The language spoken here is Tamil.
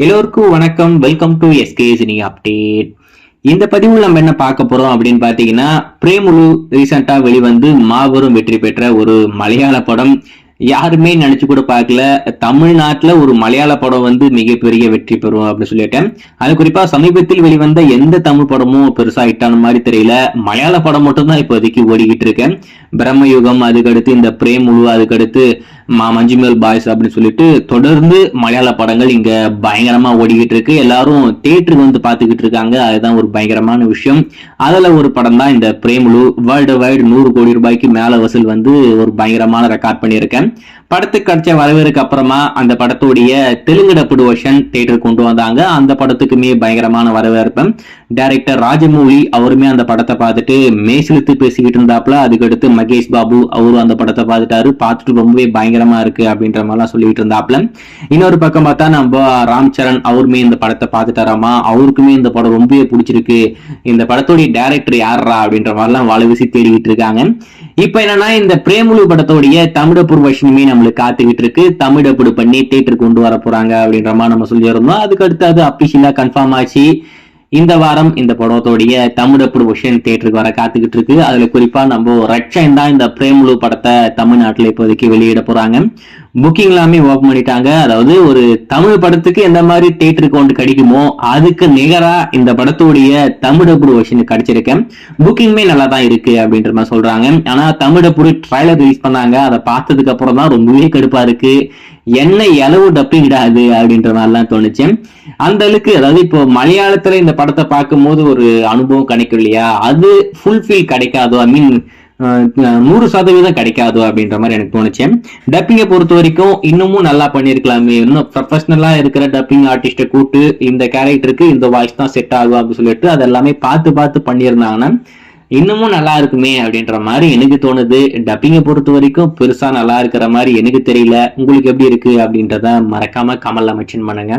எல்லோருக்கும் வணக்கம். Welcome to SK cine update. இந்த பதிவுல நம்ம என்ன பார்க்க போறோம் அப்படின்னு பாத்தீங்கன்னா, பிரேமுலு ரீசெண்டா வெளிவந்து மாபெரும் வெற்றி பெற்ற ஒரு மலையாள படம். யாருமே நினைச்சு கூட பார்க்கல தமிழ்நாட்டுல ஒரு மலையாள படம் வந்து மிகப்பெரிய வெற்றி பெறும் அப்படின்னு சொல்லிட்டேன். அது குறிப்பா சமீபத்தில் வெளிவந்த எந்த தமிழ் படமும் பெருசா ஹிட்டான மாதிரி தெரியல. மலையாள படம் மட்டும் தான் இப்போதைக்கு ஓடிக்கிட்டு இருக்கேன். பிரம்மயுகம், அதுக்கடுத்து இந்த பிரேமுலு, அதுக்கடுத்து மஞ்சுமேல் பாய்ஸ் அப்படின்னு சொல்லிட்டு தொடர்ந்து மலையாள படங்கள் இங்க பயங்கரமா ஓடிக்கிட்டு இருக்கு. எல்லாரும் தியேட்டருக்கு வந்து பாத்துக்கிட்டு இருக்காங்க. அதுதான் ஒரு பயங்கரமான விஷயம். அதுல ஒரு படம் தான் இந்த பிரேமுலு. வேர்ல்டு வைடு 100 கோடி ரூபாய்க்கு மேல வசூல் வந்து ஒரு பயங்கரமான ரெக்கார்ட் பண்ணியிருக்கேன். படத்துக்கு கிடைச்ச வரவேற்கு அப்புறமா அந்த படத்துடைய தெலுங்கு டப்புடு வெர்ஷன் தியேட்டர் கொண்டு வந்தாங்க. அந்த படத்துக்குமே பயங்கரமான வரவேற்பு. டைரக்டர் ராஜமௌலி அவருமே அந்த படத்தை பார்த்துட்டு மேசிலுத்து பேசிக்கிட்டு இருந்தாப்ல. அதுக்கடுத்து மகேஷ் பாபு அவரும் அந்த படத்தை பார்த்துட்டாரு. பார்த்துட்டு ரொம்பவே பயங்கரமா இருக்கு அப்படின்ற மாதிரிலாம் சொல்லிட்டு இருந்தாப்ல. இன்னொரு பக்கம் பார்த்தா நம்ம ராம் சரண் அவருமே இந்த படத்தை பார்த்துட்டாராமா. அவருக்குமே இந்த படம் ரொம்பவே பிடிச்சிருக்கு. இந்த படத்துடைய டைரக்டர் யாரா அப்படின்ற மாதிரிலாம் வலை வீசி தேடிக்கிட்டு இருக்காங்க. இப்ப என்னன்னா, இந்த பிரேமுலு படத்தோடைய தமிழப்பூர் வெர்ஷனுமே நம்மளுக்கு காத்துக்கிட்டு இருக்கு. தமிழப்பூடு பண்ணி தியேட்டருக்கு கொண்டு வர போறாங்க அப்படின்ற மாதிரி நம்ம சொல்லியிருந்தோம். அதுக்கடுத்து அது அபிஷியலா கன்ஃபார்ம் ஆச்சு. இந்த வாரம் இந்த படத்தோடைய தமிழப்பூர் வெர்ஷன் தியேட்டருக்கு வர காத்துக்கிட்டு இருக்கு. அதுல குறிப்பா நம்ம ரட்சன் தான் இந்த பிரேமுலு படத்தை தமிழ்நாட்டுல இப்போதைக்கு வெளியிட போறாங்க. புக்கிங் எல்லாமே ஓபன் பண்ணிட்டாங்க. அதாவது ஒரு தமிழ் படத்துக்கு எந்த மாதிரி தியேட்டர் கவுண்ட் கிடைக்குமோ அதுக்கு நிகரா இந்த படத்துடைய தமிழப்பூர் வெர்ஷன் கிடைச்சிருக்கேன். புக்கிங்குமே நல்லா தான் இருக்கு அப்படின்ற மாதிரி சொல்றாங்க. ஆனா தமிழப்பூர் ட்ரைலர் ரிலீஸ் பண்ணாங்க. அதை பார்த்ததுக்கு அப்புறம் தான் ரொம்பவே கடுப்பா இருக்கு. என்ன எளவு டப்பிங்டாது அப்படின்ற மாதிரிலாம் தோணுச்சு. அந்த அளவுக்கு, அதாவது இப்போ மலையாளத்துல இந்த படத்தை பார்க்கும் போது ஒரு அனுபவம் கிடைக்கும் இல்லையா, அது ஃபுல்ஃபில் கிடைக்காதோ, ஐ மீன் 100% கிடைக்காதோ அப்படின்ற மாதிரி எனக்கு தோணுச்சு. டப்பிங்கை பொறுத்த வரைக்கும் இன்னமும் நல்லா பண்ணிருக்கலாமே. இன்னும் ப்ரொஃபஷனலா இருக்கிற டப்பிங் ஆர்டிஸ்ட கூட்டு இந்த கேரக்டருக்கு இந்த வாய்ஸ் தான் செட் ஆகும் அப்படின்னு சொல்லிட்டு அது எல்லாமே பார்த்து பண்ணியிருந்தாங்கன்னா இன்னமும் நல்லா இருக்குமே அப்படின்ற மாதிரி எனக்கு தோணுது. டப்பிங்கை பொறுத்த வரைக்கும் பெருசா நல்லா இருக்கிற மாதிரி எனக்கு தெரியல. உங்களுக்கு எப்படி இருக்கு அப்படின்றத மறக்காம கமெண்ட்ல மென்ஷன் பண்ணுங்க.